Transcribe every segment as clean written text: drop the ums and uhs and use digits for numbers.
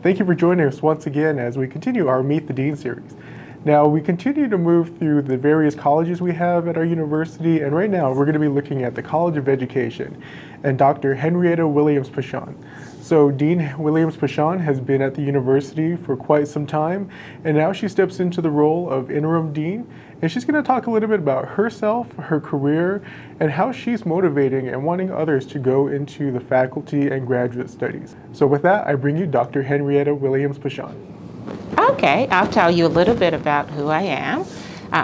Thank you for joining us once again as we continue our Meet the Dean series. Now, we continue to move through the various colleges we have at our university, and right now we're going to be looking at the College of Education and Dr. Henrietta Williams Pichon. So Dean Williams Pichon has been at the university for quite some time, and now she steps into the role of interim dean, and she's going to talk a little bit about herself, her career, and how she's motivating and wanting others to go into the faculty and graduate studies. So with that, I bring you Dr. Henrietta Williams Pichon. Okay, I'll tell you a little bit about who I am.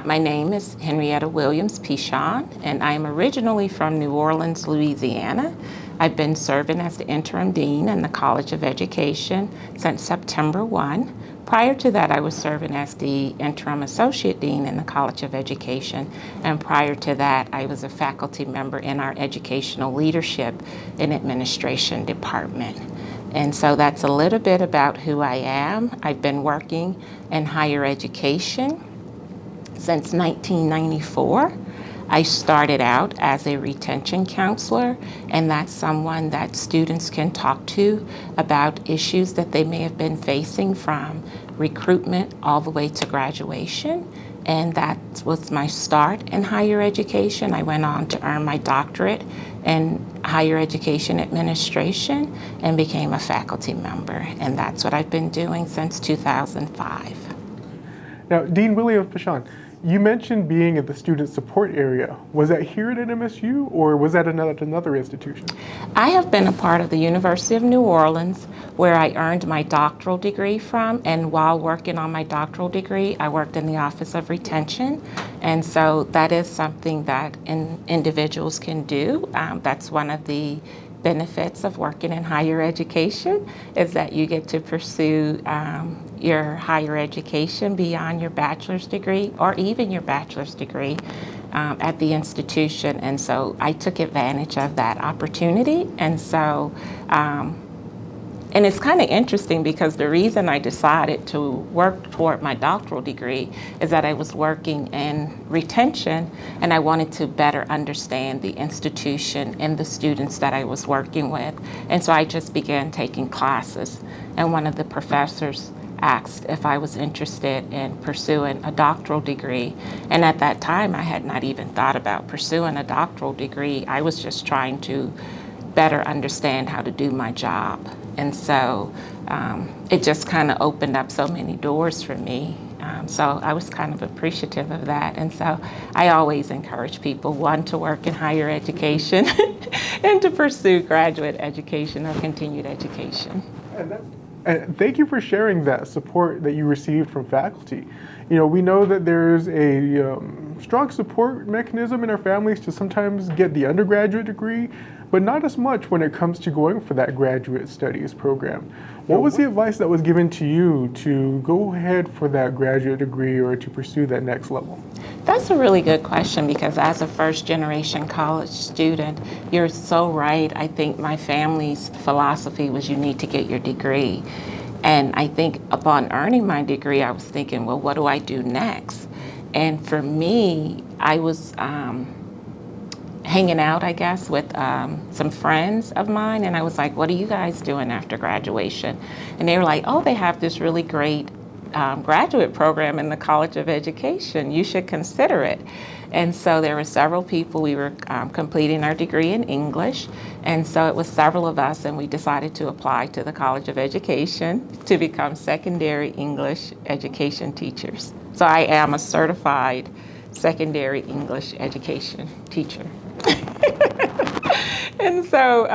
My name is Henrietta Williams Pichon, and I am originally from New Orleans, Louisiana. I've been serving as the interim dean in the College of Education since September 1. Prior to that, I was serving as the interim associate dean in the College of Education, and prior to that, I was a faculty member in our educational leadership and administration department. And so that's a little bit about who I am. I've been working in higher education since 1994. I started out as a retention counselor, and that's someone that students can talk to about issues that they may have been facing from recruitment all the way to graduation. And that was my start in higher education. I went on to earn my doctorate in higher education administration and became a faculty member. And that's what I've been doing since 2005. Now, Dean Williams Pichon, you mentioned being at the student support area. Was that here at NMSU or was that another institution? I have been a part of the University of New Orleans, where I earned my doctoral degree from, and while working on my doctoral degree, I worked in the Office of Retention, and so that is something that individuals can do. That's one of the benefits of working in higher education, is that you get to pursue your higher education beyond your bachelor's degree or even your bachelor's degree at the institution. And so I took advantage of that opportunity. And so, and it's kind of interesting because the reason I decided to work toward my doctoral degree is that I was working in retention and I wanted to better understand the institution and the students that I was working with. And so I just began taking classes, and one of the professors asked if I was interested in pursuing a doctoral degree. And at that time, I had not even thought about pursuing a doctoral degree. I was just trying to better understand how to do my job. And so it just kind of opened up so many doors for me. So I was kind of appreciative of that. And so I always encourage people, one, to work in higher education and to pursue graduate education or continued education. And thank you for sharing that support that you received from faculty. You know, we know that there's a strong support mechanism in our families to sometimes get the undergraduate degree, but not as much when it comes to going for that graduate studies program. What was the advice that was given to you to go ahead for that graduate degree or to pursue that next level? That's a really good question, because as a first-generation college student, you're so right. I think my family's philosophy was you need to get your degree. And I think upon earning my degree, I was thinking, well, what do I do next? And for me, I was hanging out, I guess, with some friends of mine, and I was like, what are you guys doing after graduation? And they were like, oh, they have this really great graduate program in the College of Education. You should consider it. And so there were several people. We were completing our degree in English, and so it was several of us, and we decided to apply to the College of Education to become secondary English education teachers. So I am a certified secondary English education teacher. And so,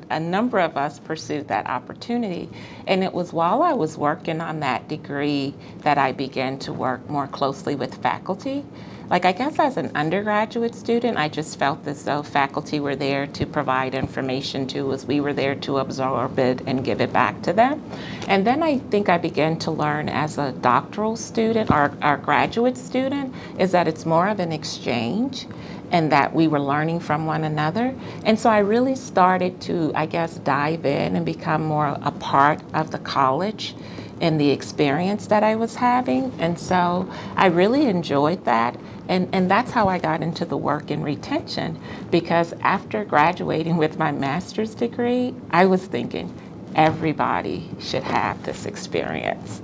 a number of us pursued that opportunity, and it was while I was working on that degree that I began to work more closely with faculty. Like, I guess as an undergraduate student, I just felt as though faculty were there to provide information to us. We were there to absorb it and give it back to them. And then I think I began to learn as a doctoral student or graduate student is that it's more of an exchange, and that we were learning from one another. And so I really started to, I guess, dive in and become more a part of the college and the experience that I was having. And so I really enjoyed that. And that's how I got into the work in retention, because after graduating with my master's degree, I was thinking, everybody should have this experience.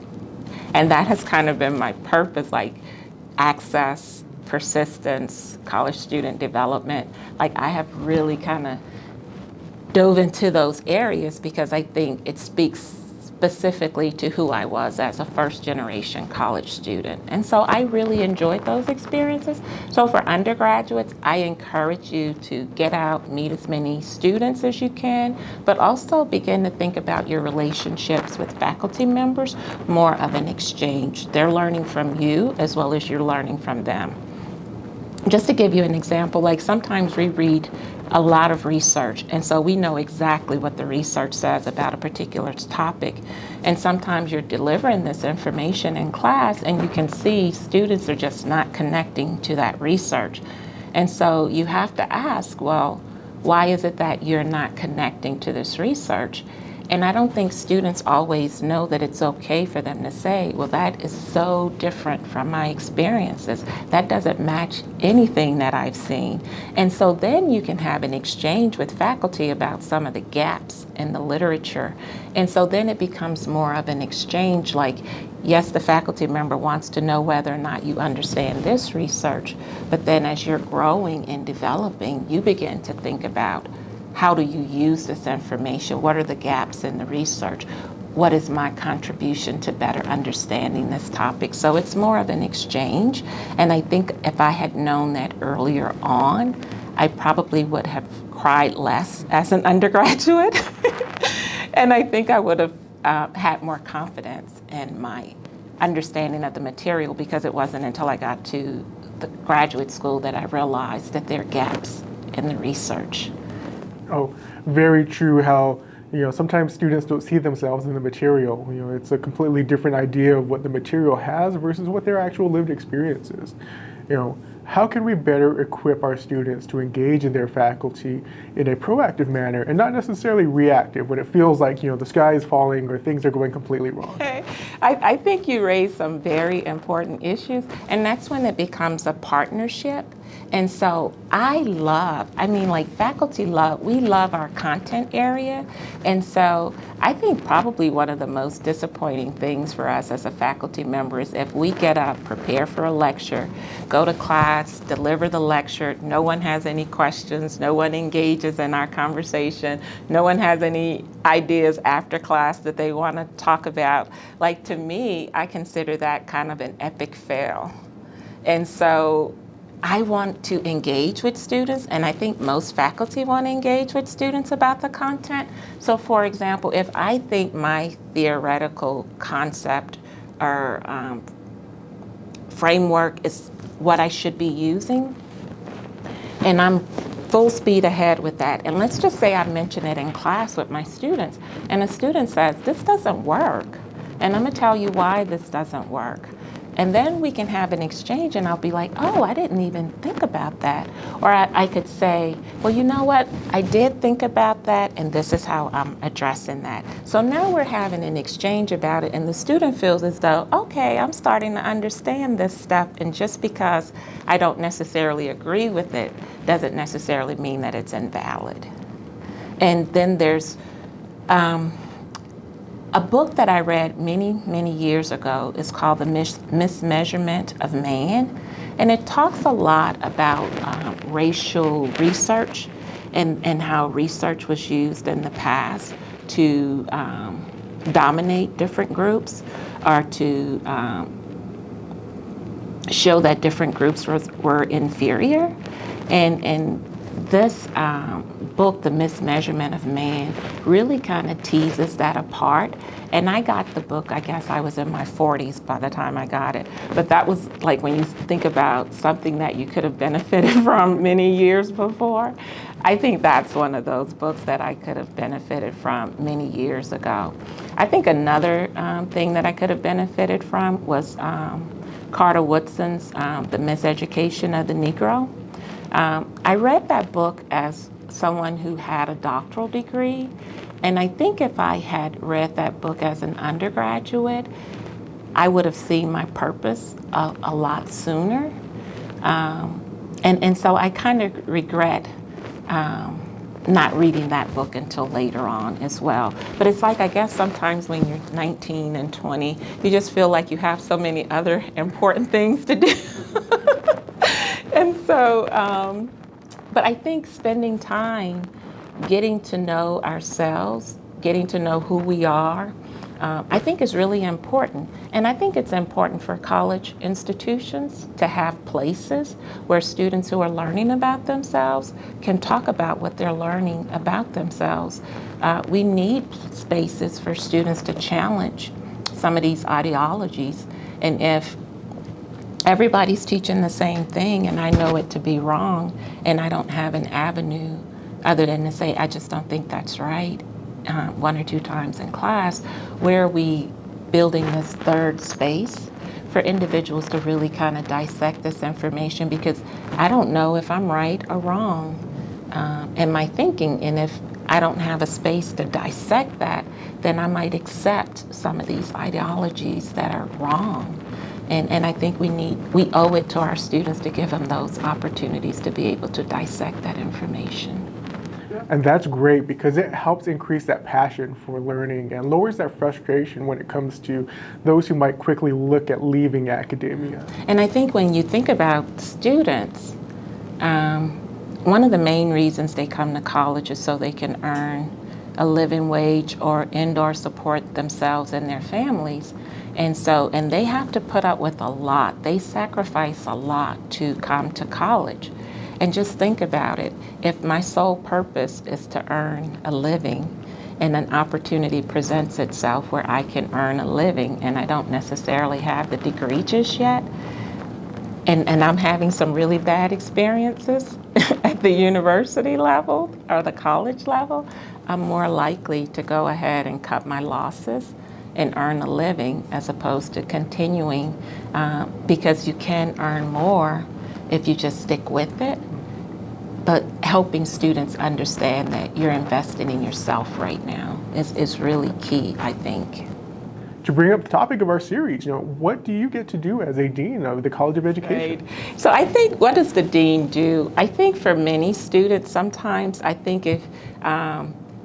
And that has kind of been my purpose, like access, persistence, college student development. Like I have really kind of dove into those areas because I think it speaks specifically to who I was as a first generation college student. And so I really enjoyed those experiences. So for undergraduates, I encourage you to get out, meet as many students as you can, but also begin to think about your relationships with faculty members, more of an exchange. They're learning from you as well as you're learning from them. Just to give you an example, like sometimes we read a lot of research, and so we know exactly what the research says about a particular topic. And sometimes you're delivering this information in class, and you can see students are just not connecting to that research. And so you have to ask, well, why is it that you're not connecting to this research? And I don't think students always know that it's okay for them to say, well, that is so different from my experiences. That doesn't match anything that I've seen. And so then you can have an exchange with faculty about some of the gaps in the literature. And so then it becomes more of an exchange, like, yes, the faculty member wants to know whether or not you understand this research, but then as you're growing and developing, you begin to think about, how do you use this information? What are the gaps in the research? What is my contribution to better understanding this topic? So it's more of an exchange. And I think if I had known that earlier on, I probably would have cried less as an undergraduate. And I think I would have had more confidence in my understanding of the material, because it wasn't until I got to the graduate school that I realized that there are gaps in the research. Oh, very true how, sometimes students don't see themselves in the material. It's a completely different idea of what the material has versus what their actual lived experience is. How can we better equip our students to engage in their faculty in a proactive manner and not necessarily reactive when it feels like, the sky is falling or things are going completely wrong? Okay. I think you raised some very important issues, and that's when it becomes a partnership. And so faculty we love our content area. And so I think probably one of the most disappointing things for us as a faculty member is if we get up, prepare for a lecture, go to class, deliver the lecture, no one has any questions, no one engages in our conversation, no one has any ideas after class that they want to talk about. Like, to me, I consider that kind of an epic fail. And so I want to engage with students, and I think most faculty want to engage with students about the content. So for example, if I think my theoretical concept or framework is what I should be using, and I'm full speed ahead with that, and let's just say I mention it in class with my students, and a student says, this doesn't work, and I'm going to tell you why this doesn't work. And then we can have an exchange, and I'll be like, oh, I didn't even think about that. Or I could say, well, you know what? I did think about that, and this is how I'm addressing that. So now we're having an exchange about it, and the student feels as though, okay, I'm starting to understand this stuff, and just because I don't necessarily agree with it doesn't necessarily mean that it's invalid. And then there's a book that I read many, many years ago is called The Mismeasurement of Man, and it talks a lot about racial research and how research was used in the past to dominate different groups or to show that different groups were inferior. And this book, The Mismeasurement of Man, really kind of teases that apart. And I got the book, I guess I was in my 40s by the time I got it. But that was like when you think about something that you could have benefited from many years before. I think that's one of those books that I could have benefited from many years ago. I think another thing that I could have benefited from was Carter Woodson's The Miseducation of the Negro. I read that book as someone who had a doctoral degree, and I think if I had read that book as an undergraduate, I would have seen my purpose a lot sooner. And so I kind of regret not reading that book until later on as well. But it's like, I guess sometimes when you're 19 and 20, you just feel like you have so many other important things to do. And so, but I think spending time getting to know ourselves, getting to know who we are, I think is really important. And I think it's important for college institutions to have places where students who are learning about themselves can talk about what they're learning about themselves. We need spaces for students to challenge some of these ideologies. And if everybody's teaching the same thing and I know it to be wrong and I don't have an avenue other than to say, I just don't think that's right, one or two times in class, where are we building this third space for individuals to really kind of dissect this information? Because I don't know if I'm right or wrong in my thinking, and if I don't have a space to dissect that, then I might accept some of these ideologies that are wrong. And I think we owe it to our students to give them those opportunities to be able to dissect that information. And that's great because it helps increase that passion for learning and lowers that frustration when it comes to those who might quickly look at leaving academia. And I think when you think about students, one of the main reasons they come to college is so they can earn a living wage or indoor support themselves and their families. And they have to put up with a lot. They sacrifice a lot to come to college. And just think about it. If my sole purpose is to earn a living and an opportunity presents itself where I can earn a living and I don't necessarily have the degree just yet, and I'm having some really bad experiences at the university level or the college level, I'm more likely to go ahead and cut my losses and earn a living as opposed to continuing, because you can earn more if you just stick with it. But helping students understand that you're investing in yourself right now is really key, I think. To bring up the topic of our series, what do you get to do as a dean of the College of Education? Right. So I think, what does the dean do? I think for many students, sometimes I think if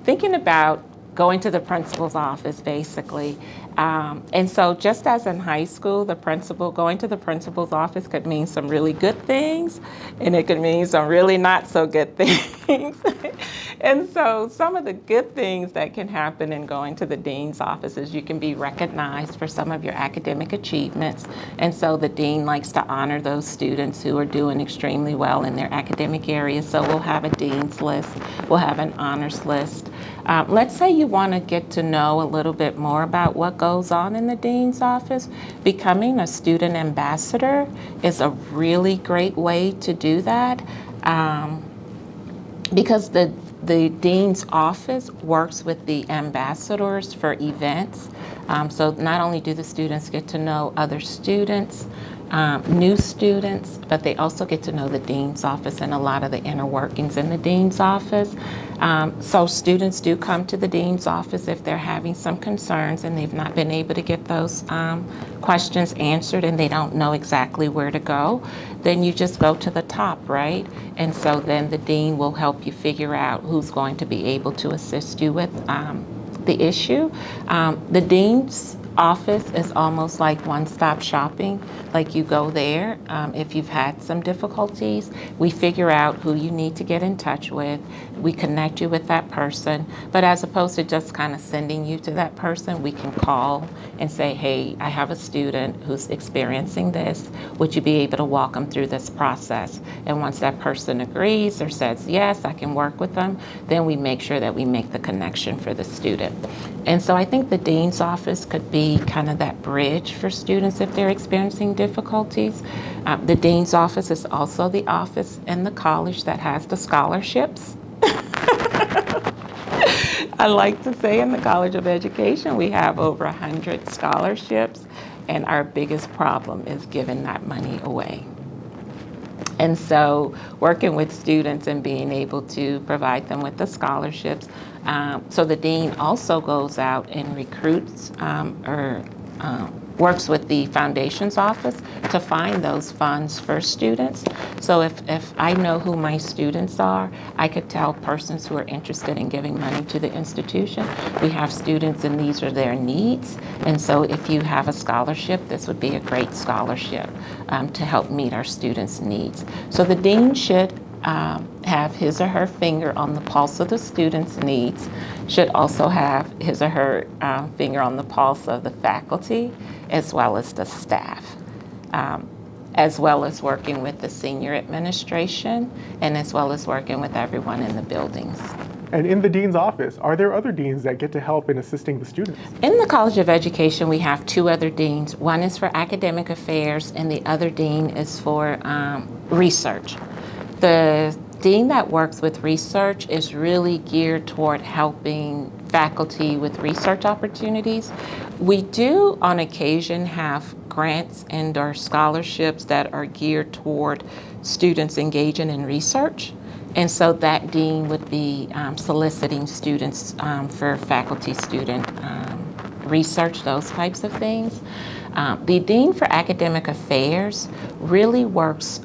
thinking about going to the principal's office, basically. And so just as in high school, going to the principal's office could mean some really good things, and it could mean some really not so good things. And so some of the good things that can happen in going to the dean's office is you can be recognized for some of your academic achievements. And so the dean likes to honor those students who are doing extremely well in their academic areas. So we'll have a dean's list, we'll have an honors list. Let's say you want to get to know a little bit more about what goes on in the dean's office. Becoming a student ambassador is a really great way to do that, because the dean's office works with the ambassadors for events. So not only do the students get to know other students, new students, but they also get to know the dean's office and a lot of the inner workings in the dean's office. So students do come to the dean's office if they're having some concerns and they've not been able to get those questions answered and they don't know exactly where to go. Then you just go to the top, right? And so then the dean will help you figure out who's going to be able to assist you with the issue. The dean's office is almost like one-stop shopping. Like, you go there, if you've had some difficulties, we figure out who you need to get in touch with, we connect you with that person, but as opposed to just kind of sending you to that person, we can call and say, hey, I have a student who's experiencing this, would you be able to walk them through this process? And once that person agrees or says, yes, I can work with them, then we make sure that we make the connection for the student. And so I think the dean's office could be kind of that bridge for students if they're experiencing difficulties. The dean's office is also the office in the college that has the scholarships. I like to say in the College of Education, we have over 100 scholarships, and our biggest problem is giving that money away. And so working with students and being able to provide them with the scholarships. So the dean also goes out and recruits or works with the foundations office to find those funds for students. So if I know who my students are, I could tell persons who are interested in giving money to the institution, we have students and these are their needs. And so if you have a scholarship, this would be a great scholarship to help meet our students' needs. So the dean should have his or her finger on the pulse of the student's needs, should also have his or her finger on the pulse of the faculty as well as the staff, as well as working with the senior administration and as well as working with everyone in the buildings. And in the dean's office, are there other deans that get to help in assisting the students? In the College of Education, we have two other deans. One is for academic affairs and the other dean is for research. The dean that works with research is really geared toward helping faculty with research opportunities. We do on occasion have grants and or scholarships that are geared toward students engaging in research. And so that dean would be soliciting students for faculty-student research, those types of things. The Dean for Academic Affairs really works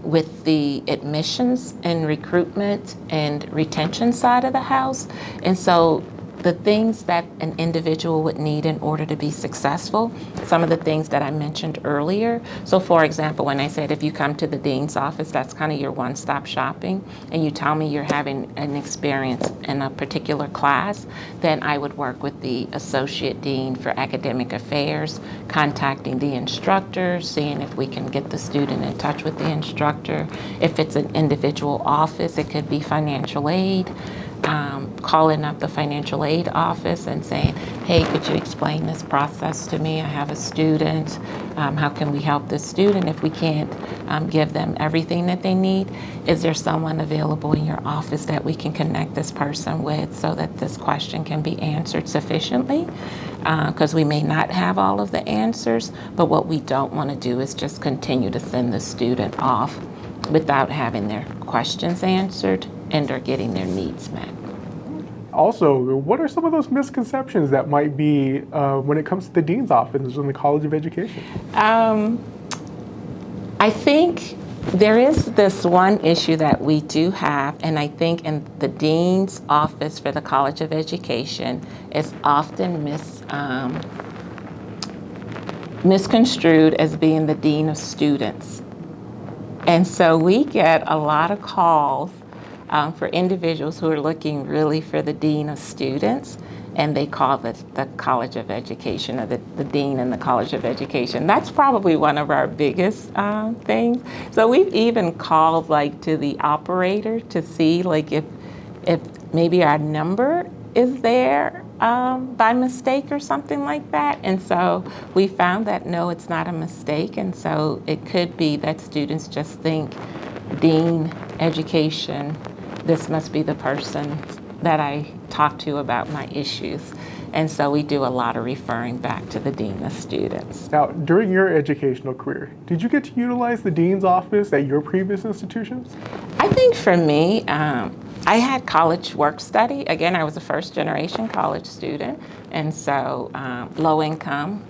with the admissions and recruitment and retention side of the house. And so the things that an individual would need in order to be successful, some of the things that I mentioned earlier. So for example, when I said if you come to the dean's office, that's kind of your one-stop shopping, and you tell me you're having an experience in a particular class, then I would work with the associate dean for academic affairs, contacting the instructor, seeing if we can get the student in touch with the instructor. If it's an individual office, it could be financial aid. Calling up the financial aid office and saying, hey, could you explain this process to me? I have a student. How can we help this student if we can't give them everything that they need? Is there someone available in your office that we can connect this person with so that this question can be answered sufficiently? Because we may not have all of the answers, but what we don't want to do is just continue to send the student off without having their questions answered and or getting their needs met. Also, what are some of those misconceptions that might be when it comes to the dean's office in the College of Education? I think there is this one issue that we do have, and I think in the dean's office for the College of Education is often misconstrued as being the dean of students. And so we get a lot of calls for individuals who are looking really for the dean of students, and they call it the College of Education or the dean in the College of Education. That's probably one of our biggest things. So we've even called like to the operator to see like if maybe our number is there by mistake or something like that. And so we found that no, it's not a mistake. And so it could be that students just think dean education, this must be the person that I talk to about my issues. And so we do a lot of referring back to the dean of students. Now, during your educational career, did you get to utilize the dean's office at your previous institutions? I think for me, I had college work study. Again, I was a first generation college student, and so low income.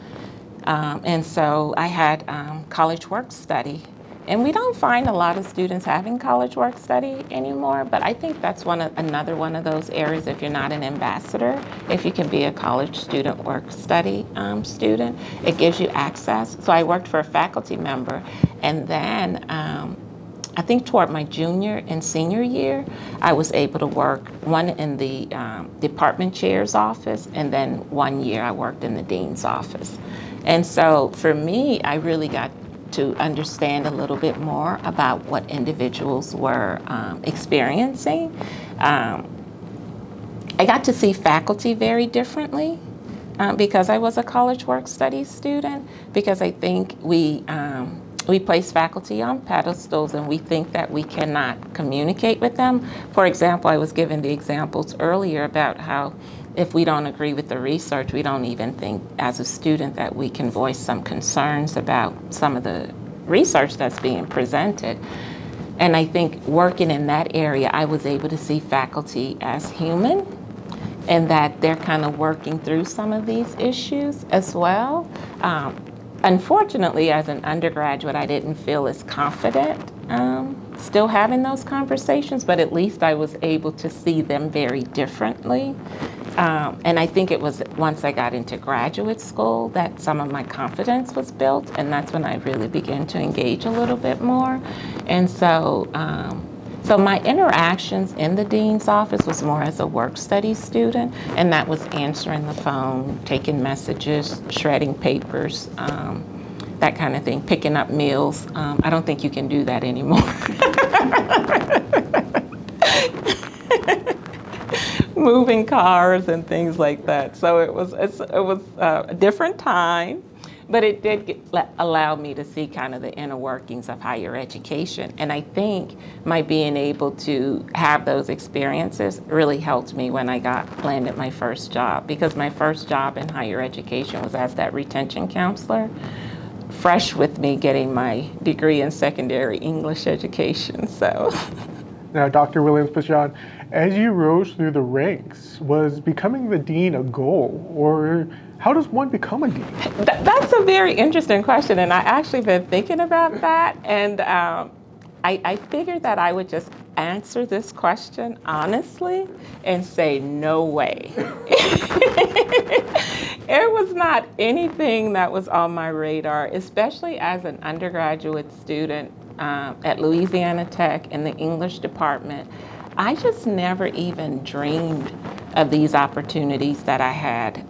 And so I had college work study. And we don't find a lot of students having college work study anymore, but I think that's another one of those areas if you're not an ambassador, if you can be a college student work study student, it gives you access. So I worked for a faculty member, and then I think toward my junior and senior year, I was able to work one in the department chair's office, and then 1 year I worked in the dean's office. And so for me, I really got to understand a little bit more about what individuals were experiencing. I got to see faculty very differently because I was a college work studies student, because I think we place faculty on pedestals and we think that we cannot communicate with them. For example, I was given the examples earlier about how if we don't agree with the research, we don't even think as a student that we can voice some concerns about some of the research that's being presented. And I think working in that area, I was able to see faculty as human and that they're kind of working through some of these issues as well. Unfortunately, as an undergraduate, I didn't feel as confident still having those conversations, but at least I was able to see them very differently. And I think it was once I got into graduate school that some of my confidence was built, and that's when I really began to engage a little bit more. And so, so my interactions in the dean's office was more as a work study student, and that was answering the phone, taking messages, shredding papers, that kind of thing, picking up meals. I don't think you can do that anymore. Moving cars and things like that. So it was a different time, but it did allow me to see kind of the inner workings of higher education. And I think my being able to have those experiences really helped me when I landed my first job, because my first job in higher education was as that retention counselor, fresh with me getting my degree in secondary English education. So. Now, Dr. Williams Pichon, as you rose through the ranks, was becoming the dean a goal, or how does one become a dean? That's a very interesting question, and I actually been thinking about that, and I figured that I would just answer this question honestly and say no way. It was not anything that was on my radar, especially as an undergraduate student at Louisiana Tech in the English department. I just never even dreamed of these opportunities that I had.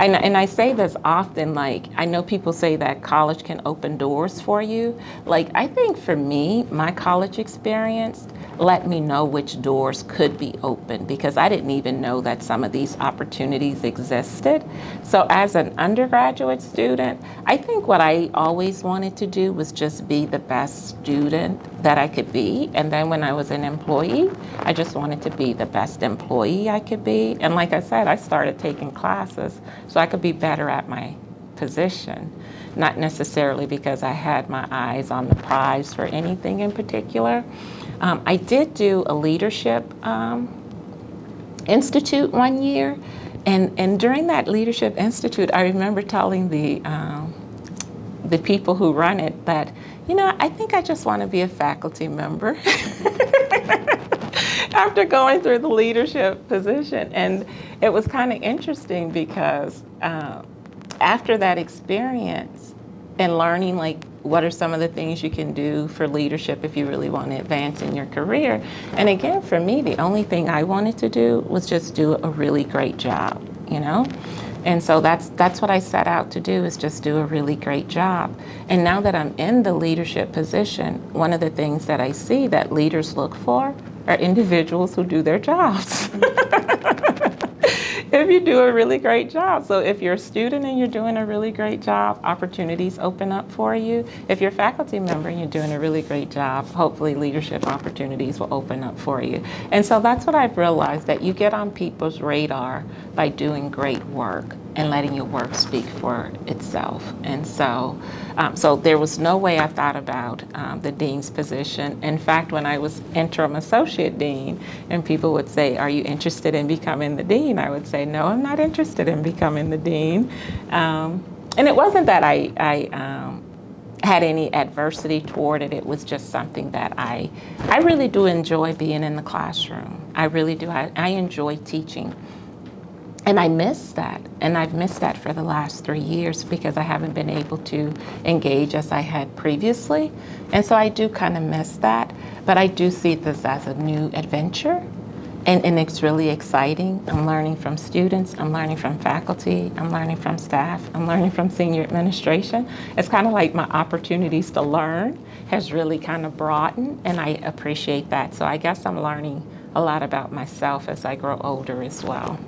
And I say this often, like, I know people say that college can open doors for you. Like, I think for me, my college experience let me know which doors could be open, because I didn't even know that some of these opportunities existed. So as an undergraduate student, I think what I always wanted to do was just be the best student that I could be. And then when I was an employee, I just wanted to be the best employee I could be. And like I said, I started taking classes so I could be better at my position, not necessarily because I had my eyes on the prize for anything in particular. I did do a leadership institute one year, and during that leadership institute, I remember telling the people who run it that, you know, I think I just want to be a faculty member. After going through the leadership position. And it was kind of interesting because after that experience and learning, like, what are some of the things you can do for leadership if you really want to advance in your career? And again, for me, the only thing I wanted to do was just do a really great job, you know? And so that's what I set out to do, is just do a really great job. And now that I'm in the leadership position, one of the things that I see that leaders look for are individuals who do their jobs. If you do a really great job. So if you're a student and you're doing a really great job, opportunities open up for you. If you're a faculty member and you're doing a really great job, hopefully leadership opportunities will open up for you. And so that's what I've realized, that you get on people's radar by doing great work and letting your work speak for itself. And so, so there was no way I thought about the dean's position. In fact, when I was interim associate dean and people would say, are you interested in becoming the dean? I would say, no, I'm not interested in becoming the dean. And it wasn't that I had any adversity toward it. It was just something that I really do enjoy being in the classroom. I really do. I enjoy teaching. And I miss that, and I've missed that for the last 3 years because I haven't been able to engage as I had previously. And so I do kind of miss that, but I do see this as a new adventure, and it's really exciting. I'm learning from students, I'm learning from faculty, I'm learning from staff, I'm learning from senior administration. It's kind of like my opportunities to learn has really kind of broadened, and I appreciate that. So I guess I'm learning a lot about myself as I grow older as well.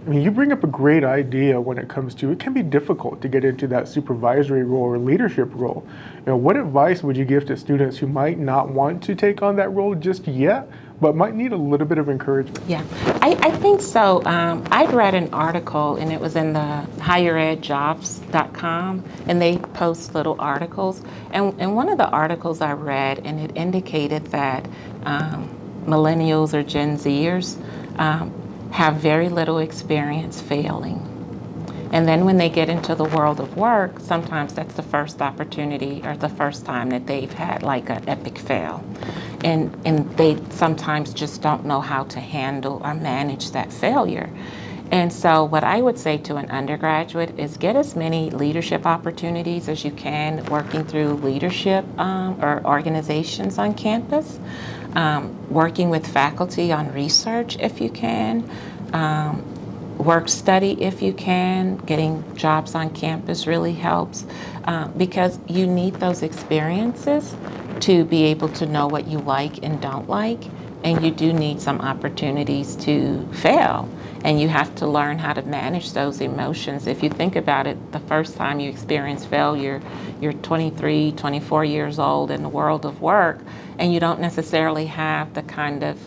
I mean, you bring up a great idea when it comes to, it can be difficult to get into that supervisory role or leadership role. You know, what advice would you give to students who might not want to take on that role just yet, but might need a little bit of encouragement? Yeah, I think so. I'd read an article, and it was in the higheredjobs.com, and they post little articles. And one of the articles I read, and it indicated that millennials or Gen Zers have very little experience failing. And then when they get into the world of work, sometimes that's the first opportunity or the first time that they've had like an epic fail. And they sometimes just don't know how to handle or manage that failure. And so what I would say to an undergraduate is get as many leadership opportunities as you can working through leadership or organizations on campus, working with faculty on research if you can, work study if you can. Getting jobs on campus really helps because you need those experiences to be able to know what you like and don't like, and you do need some opportunities to fail. And you have to learn how to manage those emotions. If you think about it, the first time you experience failure, you're 23, 24 years old in the world of work, and you don't necessarily have the kind of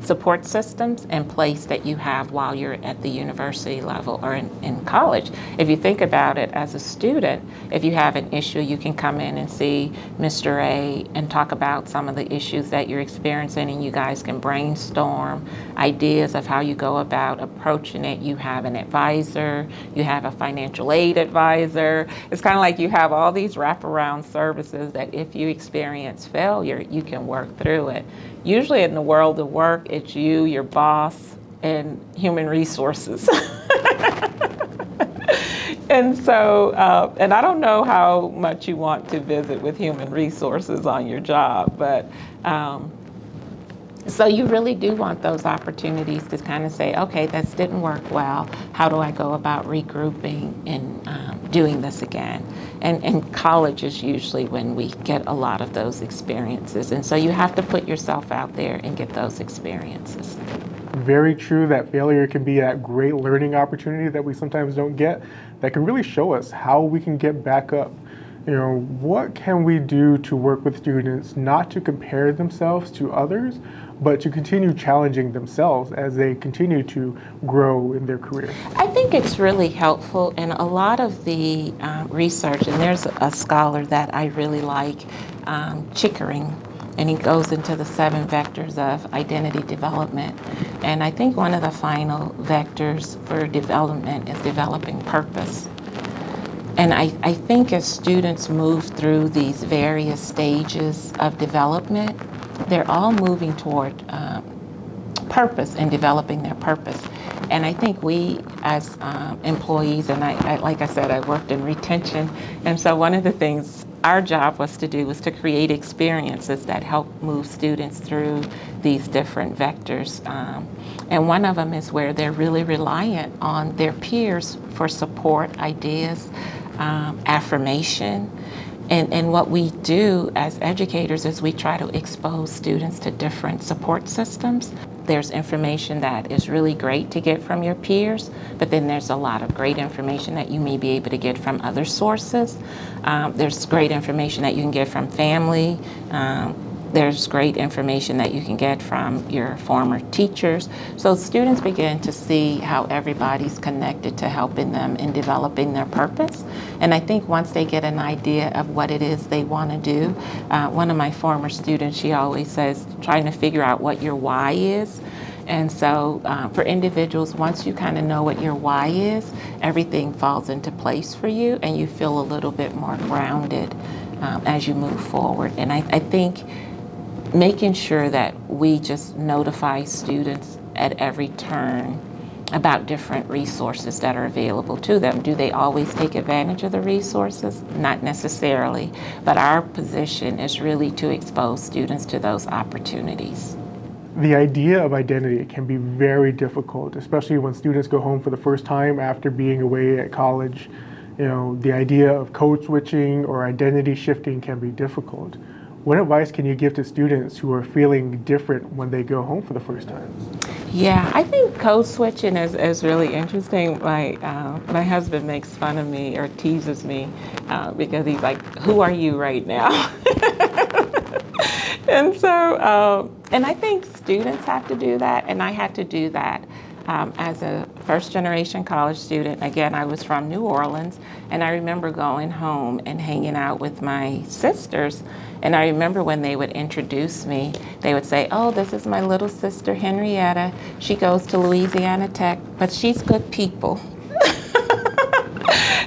support systems in place that you have while you're at the university level or in college. If you think about it as a student, if you have an issue, you can come in and see Mr. A and talk about some of the issues that you're experiencing, and you guys can brainstorm ideas of how you go about approaching it. You have an advisor, you have a financial aid advisor. It's kind of like you have all these wraparound services that if you experience failure, you can work through it. Usually in the world of work, it's you, your boss, and human resources. And so, and I don't know how much you want to visit with human resources on your job, but so you really do want those opportunities to kind of say, okay, this didn't work well. How do I go about regrouping and doing this again? And college is usually when we get a lot of those experiences. And so you have to put yourself out there and get those experiences. Very true that failure can be that great learning opportunity that we sometimes don't get, that can really show us how we can get back up. You know, what can we do to work with students not to compare themselves to others, but to continue challenging themselves as they continue to grow in their career? I think it's really helpful in a lot of the research, and there's a scholar that I really like, Chickering, and he goes into the 7 vectors of identity development. And I think one of the final vectors for development is developing purpose. And I think as students move through these various stages of development, they're all moving toward purpose and developing their purpose. And I think we as employees, and I like I said, I worked in retention, and so one of the things our job was to do was to create experiences that help move students through these different vectors. And one of them is where they're really reliant on their peers for support, ideas, affirmation. And what we do as educators is we try to expose students to different support systems. There's information that is really great to get from your peers, but then there's a lot of great information that you may be able to get from other sources. There's great information that you can get from family. There's great information that you can get from your former teachers. So students begin to see how everybody's connected to helping them in developing their purpose. And I think once they get an idea of what it is they want to do, one of my former students, she always says, trying to figure out what your why is. And so for individuals, once you kind of know what your why is, everything falls into place for you and you feel a little bit more grounded as you move forward. And I think making sure that we just notify students at every turn about different resources that are available to them. Do they always take advantage of the resources? Not necessarily, but our position is really to expose students to those opportunities. The idea of identity can be very difficult, especially when students go home for the first time after being away at college. You know, the idea of code switching or identity shifting can be difficult. What advice can you give to students who are feeling different when they go home for the first time? Yeah, I think code switching is really interesting. My husband makes fun of me or teases me because he's like, "Who are you right now?" And so, and I think students have to do that, and I had to do that as a first generation college student. Again, I was from New Orleans, and I remember going home and hanging out with my sisters. And I remember when they would introduce me, they would say, "Oh, this is my little sister Henrietta. She goes to Louisiana Tech, but she's good people."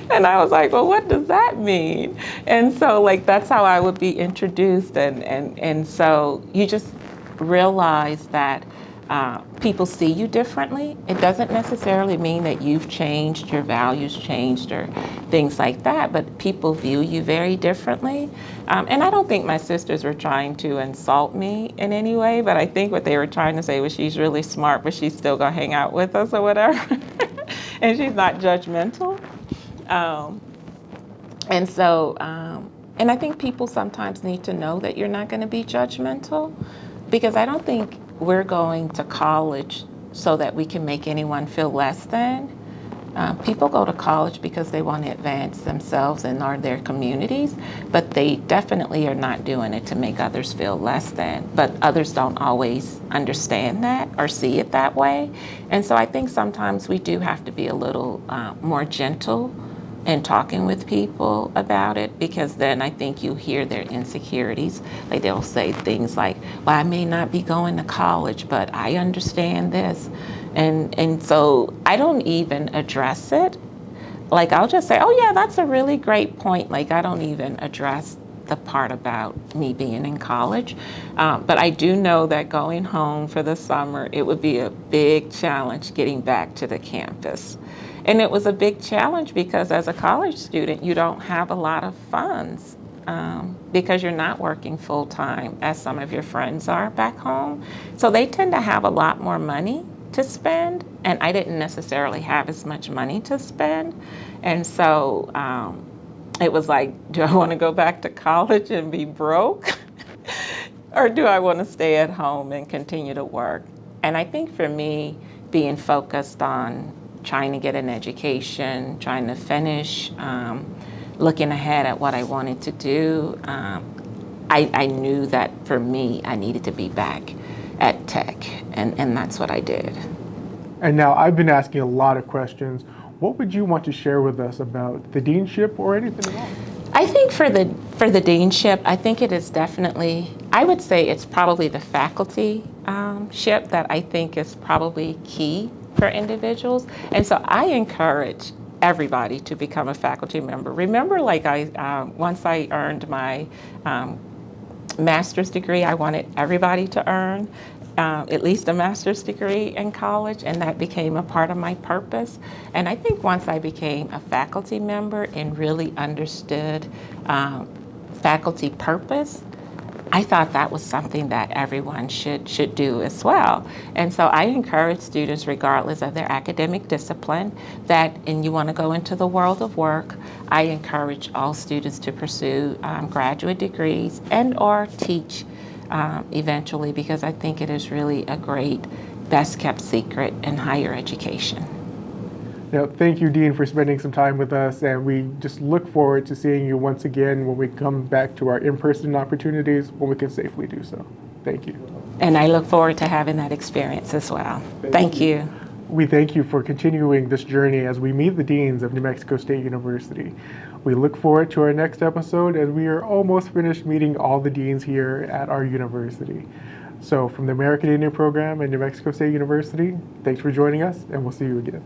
And I was like, "Well, what does that mean?" And so, like, that's how I would be introduced. And so you just realize that people see you differently. It doesn't necessarily mean that you've changed, your values changed, or things like that, but people view you very differently. And I don't think my sisters were trying to insult me in any way, but I think what they were trying to say was, she's really smart, but she's still gonna hang out with us or whatever. And she's not judgmental. And so, and I think people sometimes need to know that you're not going to be judgmental, because I don't think we're going to college so that we can make anyone feel less than. People go to college because they want to advance themselves and or their communities, but they definitely are not doing it to make others feel less than. But others don't always understand that or see it that way. And so I think sometimes we do have to be a little more gentle and talking with people about it, because then I think you hear their insecurities. Like, they'll say things like, "Well, I may not be going to college, but I understand this." And so I don't even address it. Like, I'll just say, "Oh yeah, that's a really great point." Like, I don't even address the part about me being in college. But I do know that going home for the summer, it would be a big challenge getting back to the campus. And it was a big challenge because as a college student, you don't have a lot of funds because you're not working full time as some of your friends are back home. So they tend to have a lot more money to spend, and I didn't necessarily have as much money to spend. And so it was like, do I want to go back to college and be broke? Or do I want to stay at home and continue to work? And I think for me, being focused on trying to get an education, trying to finish, looking ahead at what I wanted to do, I knew that for me, I needed to be back at Tech, and that's what I did. And now I've been asking a lot of questions. What would you want to share with us about the deanship or anything else? I think for the deanship, I think it is definitely, I would say it's probably the faculty ship that I think is probably key for individuals. And so I encourage everybody to become a faculty member. Remember, like once I earned my master's degree, I wanted everybody to earn at least a master's degree in college, and that became a part of my purpose. And I think once I became a faculty member and really understood faculty purpose, I thought that was something that everyone should do as well. And so I encourage students, regardless of their academic discipline, that, and you want to go into the world of work, I encourage all students to pursue graduate degrees and or teach eventually, because I think it is really a great, best kept secret in higher education. Now, thank you, Dean, for spending some time with us, and we just look forward to seeing you once again when we come back to our in-person opportunities, when we can safely do so. Thank you. And I look forward to having that experience as well. Thank you. We thank you for continuing this journey as we meet the deans of New Mexico State University. We look forward to our next episode, as we are almost finished meeting all the deans here at our university. So from the American Indian Program at New Mexico State University, thanks for joining us, and we'll see you again.